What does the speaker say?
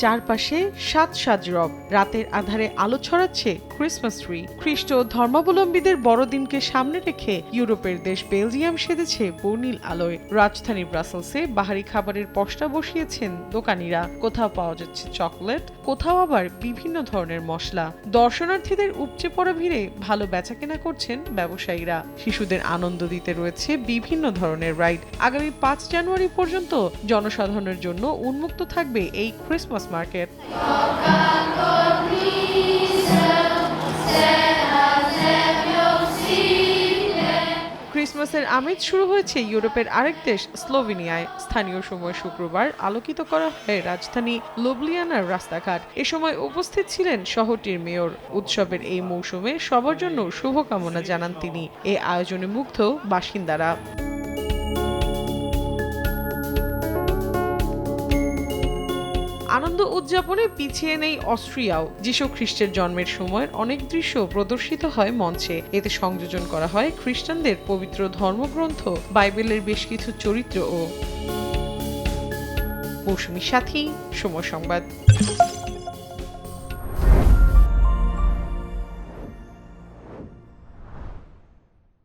চারপাশে সাজ সাজ রব, রাতের আধারে আলো ছড়াচ্ছে ক্রিসমাস ট্রি। খ্রিস্ট ধর্মাবলম্বীদের বড়দিনকে সামনে রেখে ইউরোপের দেশ বেলজিয়াম সেজেছে বর্ণিল আলোয়। রাজধানী ব্রাসেলসে বাহারি খাবারের পসরা বসিয়েছেন দোকানিরা। কোথাও পাওয়া যাচ্ছে চকলেট, কোথাও আবার বিভিন্ন ধরনের মশলা। দর্শনার্থীদের উপচে পড়া ভিড়ে ভালো বেচাকেনা করছেন ব্যবসায়ীরা। শিশুদের আনন্দ দিতে রয়েছে বিভিন্ন ধরনের রাইড। আগামী 5 জানুয়ারি পর্যন্ত জনসাধারণের জন্য উন্মুক্ত থাকবে এই ক্রিসমাস মার্কেট। ক্রিসমাসের আমেজ শুরু হয়েছে ইউরোপের আরেক দেশ স্লোভেনিয়ায়। স্থানীয় সময় শুক্রবার আলোকিত করা হয় রাজধানী লুবলিয়ানার রাস্তাঘাট। এ সময় উপস্থিত ছিলেন শহরটির মেয়র। উৎসবের এই মৌসুমে সবার জন্য শুভকামনা জানান তিনি। এ আয়োজনে মুগ্ধ বাসিন্দারা। আনন্দ উদযাপনে পিছিয়ে নেই অস্ট্রিয়াও। যিশু খ্রিস্টের জন্মের সময়ের অনেক দৃশ্য প্রদর্শিত হয় মঞ্চে। এতে সংযোজন করা হয় খ্রিস্টানদের পবিত্র ধর্মগ্রন্থ বাইবেলের বেশ কিছু চরিত্রও। মৌসুমী সাথী, সময় সংবাদ।